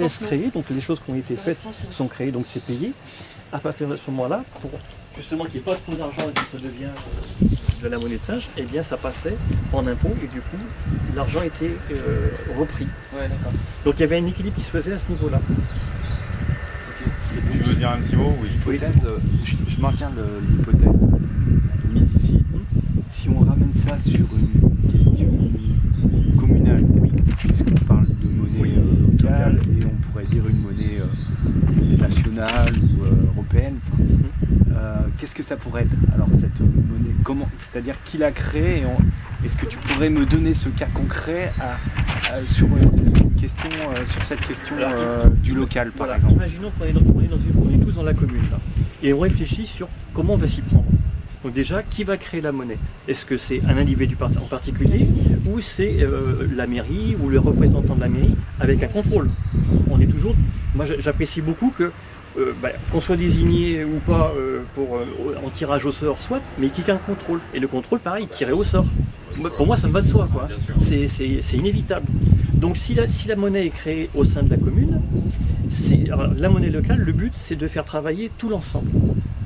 richesse créée, donc les choses qui ont été faites sont créées, donc c'est payé. À partir de ce moment-là, pour justement qu'il n'y ait pas trop d'argent et que ça devient de la monnaie de singe, eh bien ça passait en impôts et du coup l'argent était repris. Ouais, d'accord. Donc il y avait un équilibre qui se faisait à ce niveau-là. Tu veux dire un petit mot? Oui. Je maintiens l'hypothèse mise ici. Si on ramène ça sur une question communale, puisqu'on parle de monnaie locale et on pourrait dire une monnaie nationale ou européenne, qu'est-ce que ça pourrait être alors cette monnaie? Comment, c'est-à-dire qui l'a créée? Est-ce que tu pourrais me donner ce cas concret sur une question, sur cette question du local par exemple? Imaginons qu'on est tous dans la commune là, et on réfléchit sur comment on va s'y prendre. Donc déjà, qui va créer la monnaie? Est-ce que c'est un individu en particulier ou c'est la mairie ou le représentant de la mairie avec un contrôle? On est toujours. Moi, j'apprécie beaucoup que qu'on soit désigné ou pas en tirage au sort, soit, mais qu'il y ait un contrôle. Et le contrôle, pareil, tiré au sort. Pour moi, ça me va de soi, quoi. C'est inévitable. Donc, si la monnaie est créée au sein de la commune, la monnaie locale, le but, c'est de faire travailler tout l'ensemble.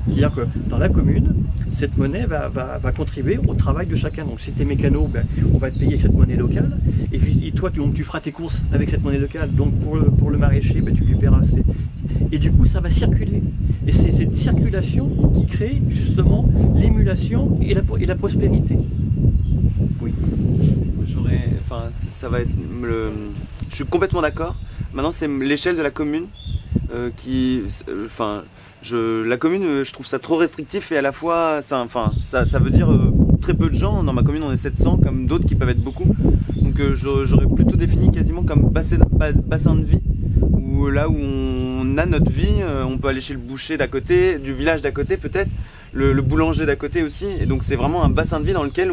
C'est-à-dire que dans la commune, cette monnaie va contribuer au travail de chacun. Donc si tu es mécano, on va te payer avec cette monnaie locale. Et puis toi, tu feras tes courses avec cette monnaie locale. Donc pour le maraîcher, tu lui paieras. Et du coup, ça va circuler. Et c'est cette circulation qui crée justement l'émulation et la prospérité. Oui. Ça va être je suis complètement d'accord. Maintenant, c'est l'échelle de la commune qui... la commune, je trouve ça trop restrictif et à la fois, ça veut dire très peu de gens. Dans ma commune, on est 700, comme d'autres qui peuvent être beaucoup. Donc j'aurais plutôt défini quasiment comme bassin de vie, où là où on a notre vie, on peut aller chez le boucher d'à côté, du village d'à côté peut-être, le boulanger d'à côté aussi. Et donc c'est vraiment un bassin de vie dans lequel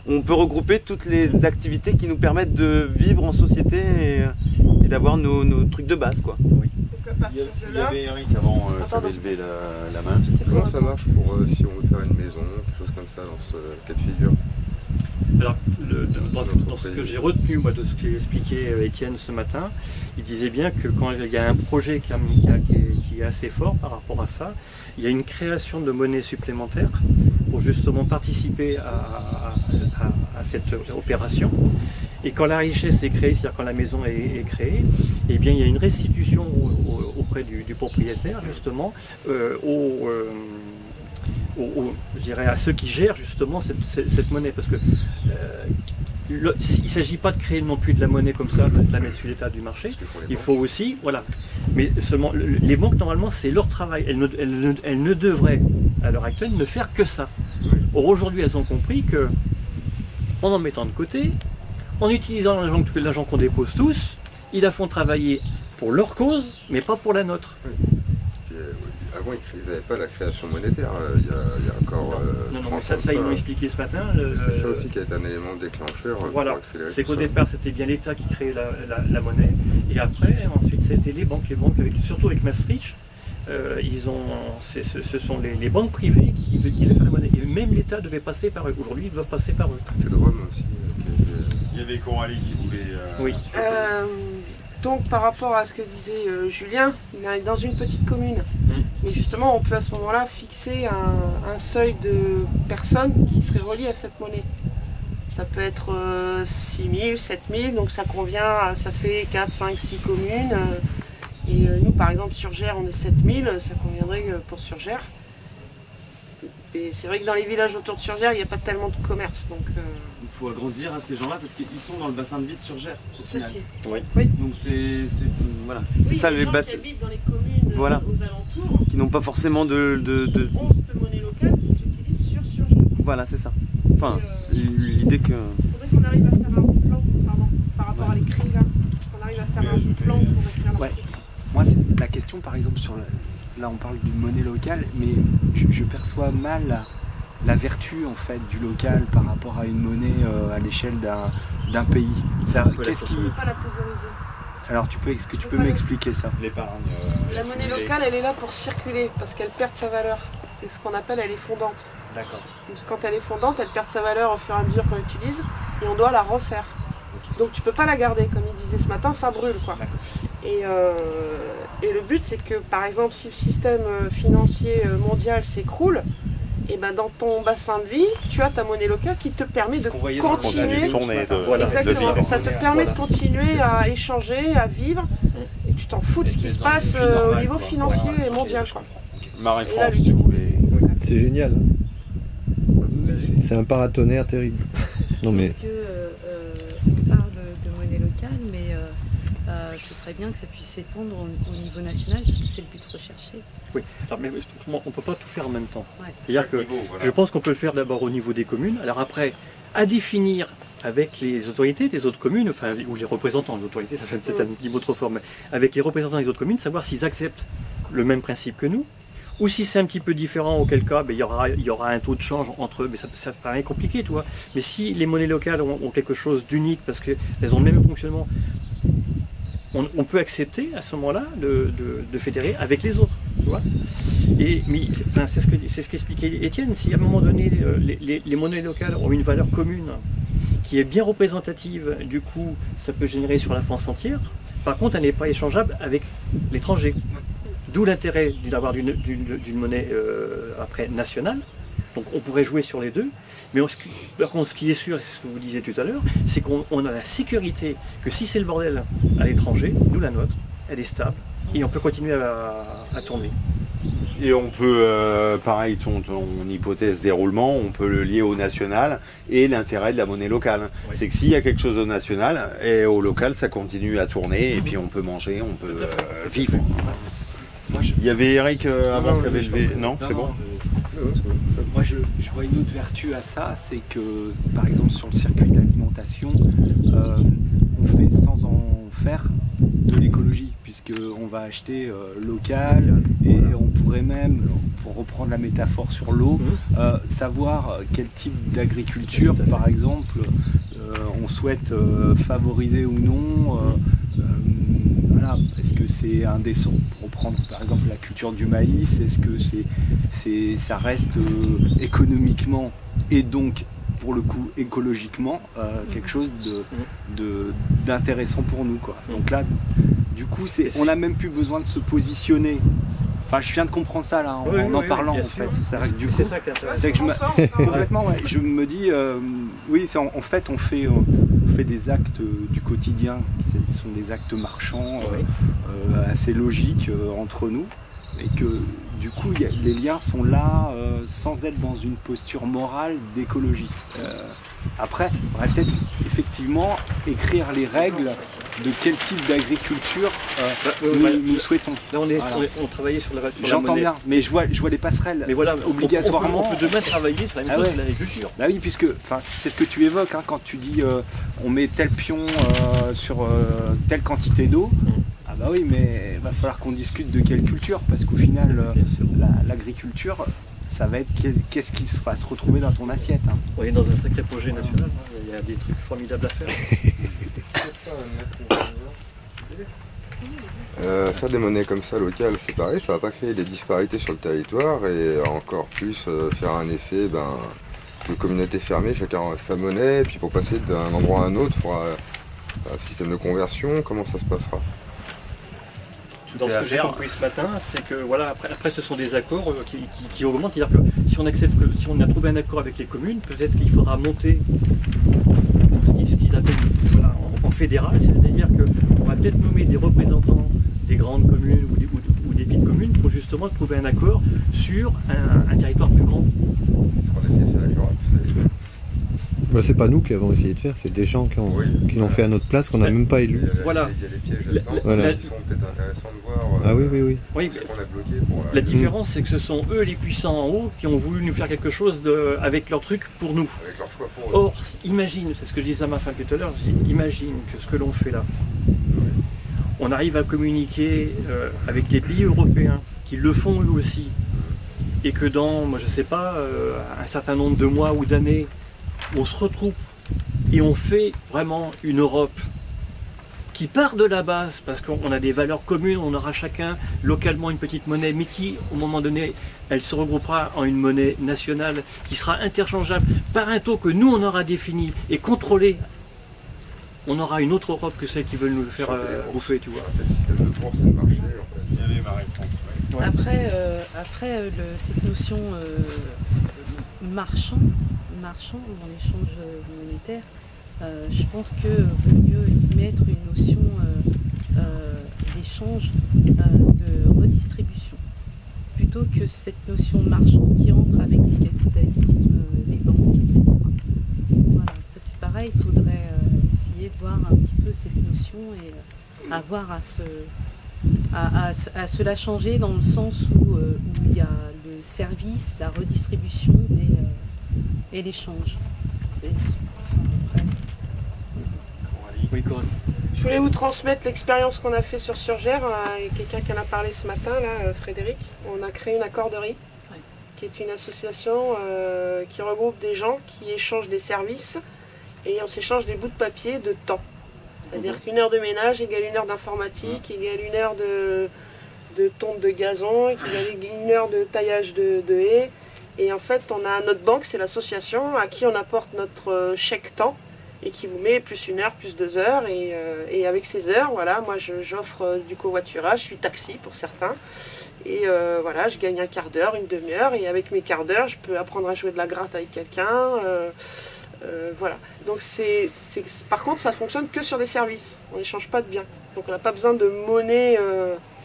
on peut regrouper toutes les activités qui nous permettent de vivre en société et d'avoir nos trucs de base, quoi. Oui. Il y avait Eric avant qui avait levé la main. Comment ça marche pour si on veut faire une maison, quelque chose comme ça dans ce cas de figure? Alors, dans ce que j'ai retenu moi, de ce qu'a expliqué Étienne ce matin, il disait bien que quand il y a un projet qui est assez fort par rapport à ça, il y a une création de monnaie supplémentaire pour justement participer à cette opération. Et quand la richesse est créée, c'est-à-dire quand la maison est créée, eh bien il y a une restitution auprès du propriétaire justement je dirais à ceux qui gèrent justement cette monnaie, parce que il ne s'agit pas de créer non plus de la monnaie comme ça, de la mettre sur l'état du marché. Il faut aussi, voilà. Mais seulement les banques normalement c'est leur travail. Elles ne devraient à l'heure actuelle ne faire que ça. Or aujourd'hui elles ont compris que en mettant de côté, en utilisant l'argent qu'on dépose tous, ils la font travailler pour leur cause, mais pas pour la nôtre. Avant, ils n'avaient pas la création monétaire, il y a encore... Non, mais ça ils l'ont expliqué ce matin. C'est ça aussi qui a été un élément déclencheur voilà. pour accélérer. C'est qu'au départ, c'était bien l'État qui créait la monnaie, et après, ensuite, c'était les banques, surtout avec Maastricht, ce sont les banques privées qui devaient faire la monnaie. Et même l'État devait passer par eux. Aujourd'hui, ils doivent passer par eux. C'est de Rome aussi. Il y avait Coralie qui voulait... Oui. Donc par rapport à ce que disait Julien, il est dans une petite commune. Mais justement, on peut à ce moment-là fixer un seuil de personnes qui seraient reliées à cette monnaie. Ça peut être 6 000, 7 000, donc ça convient, ça fait 4, 5, 6 communes. Et nous, par exemple, Surgères, on est 7 000, ça conviendrait pour Surgères. Et c'est vrai que dans les villages autour de Surgères, il n'y a pas tellement de commerce. Donc, il faut agrandir à ces gens-là parce qu'ils sont dans le bassin de vie de Surgères au final. Oui. Donc voilà. C'est ça le bassin. Qui habitent dans les communes voilà. aux alentours. Qui n'ont pas forcément de monnaie locale qui s'utilise sur Surgères. Voilà, c'est ça. Enfin, l'idée que... Il faudrait qu'on arrive à faire un plan, par rapport à l'écrivain. Qu'on arrive à faire un plan pour écrire l'article. Moi, c'est la question, par exemple, sur là, on parle d'une monnaie locale, mais je perçois mal la vertu, en fait, du local par rapport à une monnaie à l'échelle d'un pays. Qu'est-ce qui... On ne peut pas la thésauriser. Alors, est-ce que tu peux m'expliquer ça? L'épargne. La monnaie locale, elle est là pour circuler, parce qu'elle perd sa valeur. C'est ce qu'on appelle, elle est fondante. D'accord. Quand elle est fondante, elle perd sa valeur au fur et à mesure qu'on l'utilise, et on doit la refaire. Donc tu peux pas la garder, comme il disait ce matin, ça brûle, quoi. Et le but, c'est que, par exemple, si le système financier mondial s'écroule, et ben dans ton bassin de vie, tu as ta monnaie locale qui te permet de continuer. Exactement. Ça te permet de continuer à échanger, à vivre. Et tu t'en fous de ce qui se passe au niveau financier et mondial. Marie-France, si vous voulez. C'est génial. C'est un paratonnerre terrible. Non mais. On parle de monnaie locale, mais ce serait bien que ça puisse s'étendre au niveau national, puisque c'est le but recherché. Oui, alors, mais on ne peut pas tout faire en même temps. Ouais. C'est-à-dire que je pense qu'on peut le faire d'abord au niveau des communes. Alors après, à définir avec les autorités des autres communes, enfin, ou les représentants des autorités, ça fait peut-être un niveau trop fort, mais avec les représentants des autres communes, savoir s'ils acceptent le même principe que nous, ou si c'est un petit peu différent, auquel cas il y aura un taux de change entre eux, mais ça paraît compliqué, tu vois. Mais si les monnaies locales ont quelque chose d'unique, parce qu'elles ont le même fonctionnement, on peut accepter à ce moment-là de fédérer avec les autres, tu vois. C'est ce qu'expliquait Étienne, si à un moment donné les monnaies locales ont une valeur commune qui est bien représentative, du coup ça peut générer sur la France entière. Par contre, elle n'est pas échangeable avec l'étranger. D'où l'intérêt d'avoir d'une monnaie après nationale. Donc on pourrait jouer sur les deux. Mais par contre, ce qui est sûr, et ce que vous disiez tout à l'heure, c'est qu'on a la sécurité que si c'est le bordel à l'étranger, nous la nôtre, elle est stable et on peut continuer à tourner. Et on peut, pareil, ton hypothèse déroulement, on peut le lier au national et l'intérêt de la monnaie locale. Oui. C'est que s'il y a quelque chose au national et au local, ça continue à tourner et puis on peut manger, on peut vivre. Il y avait Eric avant qui avait levé. Non, c'est bon. Moi, je vois une autre vertu à ça, c'est que, par exemple, sur le circuit de l'alimentation, on fait sans en faire de l'écologie, puisqu'on va acheter local et on pourrait même, pour reprendre la métaphore sur l'eau, savoir quel type d'agriculture, par exemple, on souhaite favoriser ou non. Voilà. Est-ce que c'est indécent pour reprendre par exemple la culture du maïs? Est-ce que ça reste économiquement et donc pour le coup écologiquement quelque chose d'intéressant pour nous, quoi. Donc là, du coup, on n'a même plus besoin de se positionner. Enfin, je viens de comprendre ça là en parlant en fait. C'est ça qui est intéressant. Complètement, ouais. Je me dis, oui, en fait, on fait des actes du quotidien, ce sont des actes marchands assez logiques entre nous, et que du coup les liens sont là sans être dans une posture morale d'écologie. Après, il faudrait peut-être effectivement écrire les règles de quel type d'agriculture nous souhaitons. Là, on travaillait sur la J'entends bien, mais je vois les passerelles. Mais voilà, obligatoirement. On peut demain travailler sur la même chose sur l'agriculture. Bah oui, puisque c'est ce que tu évoques quand tu dis on met tel pion sur telle quantité d'eau. Ah bah oui, mais il va falloir qu'on discute de quelle culture, parce qu'au final, l'agriculture, ça va être qu'est-ce qui va se retrouver dans ton assiette. On est dans un sacré projet national, il y a des trucs formidables à faire. Faire des monnaies comme ça locales, c'est pareil, ça va pas créer des disparités sur le territoire et encore plus faire un effet de communauté fermée, chacun a sa monnaie, et puis pour passer d'un endroit à un autre, il faudra un système de conversion. Comment ça se passera? Dans ce que j'ai compris ce matin, c'est que voilà, après ce sont des accords qui augmentent, c'est-à-dire que si on a trouvé un accord avec les communes, peut-être qu'il faudra monter ce qu'ils appellent en fédéral, c'est-à-dire qu'on va peut-être nommer des représentants des grandes communes ou des petites communes pour justement trouver un accord sur un territoire plus grand. C'est ce qu'on essaie de faire avec l'Europe. C'est pas nous qui avons essayé de faire, c'est des gens qui l'ont fait à notre place, qu'on n'a même pas élus. Voilà. Il y a des pièges là-dedans qui sont peut-être intéressants de voir. Ah oui. Ce qu'on a bloqué pour la différence, c'est que ce sont eux, les puissants en haut, qui ont voulu nous faire quelque chose avec leur truc pour nous. Avec leur choix pour eux. Or, imagine, c'est ce que je disais à ma femme tout à l'heure, imagine que ce que l'on fait là, on arrive à communiquer avec les pays européens, qui le font eux aussi, et que dans, moi je sais pas, un certain nombre de mois ou d'années, on se retrouve et on fait vraiment une Europe qui part de la base, parce qu'on a des valeurs communes, on aura chacun localement une petite monnaie, mais qui, au moment donné, elle se regroupera en une monnaie nationale qui sera interchangeable par un taux que nous, on aura défini et contrôlé on aura une autre Europe que celle qui veut nous faire bouffer, tu vois. Système de course et de marché, en fait. Il y avait ma réponse. Ouais. Après cette notion marchand dans l'échange monétaire, je pense que vaut mieux y mettre une notion d'échange, de redistribution, plutôt que cette notion de marchand qui entre avec le capitalisme, les banques, etc. Voilà, ça c'est pareil, il faudrait essayer de voir un petit peu cette notion et avoir à se la changer dans le sens où il y a le service, la redistribution et l'échange. Oui, Corinne. Je voulais vous transmettre l'expérience qu'on a fait sur Surgères. Il y a quelqu'un qui en a parlé ce matin, là, Frédéric. On a créé une accorderie, qui est une association qui regroupe des gens qui échangent des services et on s'échange des bouts de papier de temps. C'est-à-dire qu'une heure de ménage égale une heure d'informatique, égale une heure de tonte de gazon, égale une heure de taillage de haies. Et en fait, on a notre banque, c'est l'association à qui on apporte notre chèque temps et qui vous met plus une heure, plus 2 heures. Et avec ces heures, voilà, moi j'offre du covoiturage, je suis taxi pour certains. Et voilà, je gagne un quart d'heure, une demi-heure. Et avec mes quarts d'heure, je peux apprendre à jouer de la gratte avec quelqu'un. Voilà. Donc par contre, ça fonctionne que sur des services. On n'échange pas de biens. Donc on n'a pas besoin de monnaie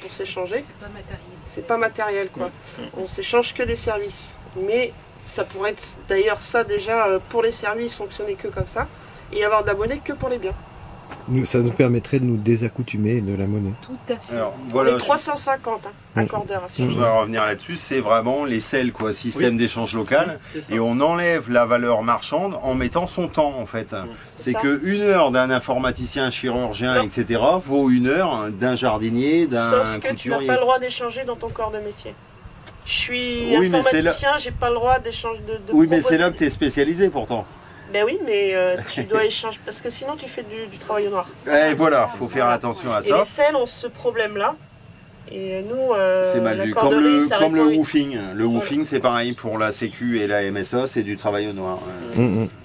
pour s'échanger. C'est pas matériel. C'est pas matériel, quoi. On s'échange que des services. Mais ça pourrait être d'ailleurs ça déjà pour les services fonctionner que comme ça et avoir de la monnaie que pour les biens. Ça nous permettrait de nous désaccoutumer de la monnaie. Tout à fait. Alors, On voilà, est 350 accordeurs à je Surgères. voudrais revenir là-dessus, c'est vraiment les SEL, quoi, système d'échange local, et on enlève la valeur marchande en mettant son temps, en fait. C'est ça. que 1 heure d'un informaticien, chirurgien, Non. etc. vaut 1 heure d'un jardinier, d'un Sauf que tu n'as couturier. pas le droit d'échanger dans ton corps de métier. Je suis Oui, mais c'est informaticien, j'ai pas le droit d'échanger de Oui, mais c'est proposer- là que tu es spécialisé pourtant. Ben oui, mais tu dois échanger parce que sinon tu fais du travail au noir. Et voilà, faut faire attention à Et ça. les selles ont ce problème-là. Et nous, C'est mal vu. l'accorderie, ça Comme le répond- woofing. Le woofing, c'est pareil pour la Sécu et la MSA, c'est du travail au noir.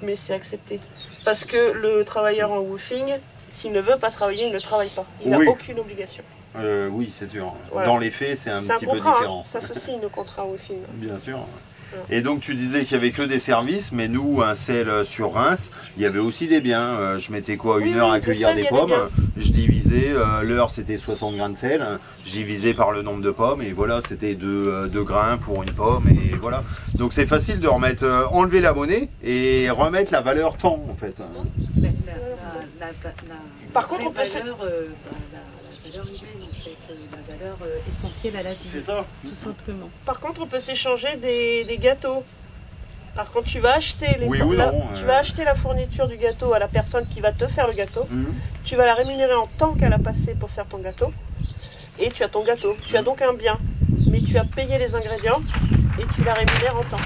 Mais c'est accepté. Parce que le travailleur en woofing, s'il ne veut pas travailler, il ne travaille pas. Il n'a Oui. aucune obligation. Oui, c'est sûr. Voilà. Dans les faits, c'est un C'est un petit peu contrat, différent. ça s'associe nos contrats en woofing. Bien sûr. Et donc tu disais qu'il n'y avait que des services, mais nous, un sel sur Reims, il y avait aussi des biens. Je mettais quoi, Oui, une heure oui, à le cueillir sel, des il y a des pommes. biens. Je divisais, l'heure c'était 60 grains de sel, je divisais par le nombre de pommes, et voilà, c'était 2 grains pour une pomme, et voilà. Donc c'est facile de remettre, enlever la monnaie et remettre la valeur temps, en fait. Par contre, on peut la valeur humaine, en fait, la valeur essentielle à la vie. C'est ça. Tout simplement. Par contre, on peut s'échanger des gâteaux. Par contre, tu vas acheter Oui ou non, tu vas acheter la fourniture du gâteau à la personne qui va te faire le gâteau. Mhm. Tu vas la rémunérer en temps qu'elle a passé pour faire ton gâteau. Et tu as ton gâteau. Tu as donc un bien. Mais tu as payé les ingrédients et tu la rémunères en temps.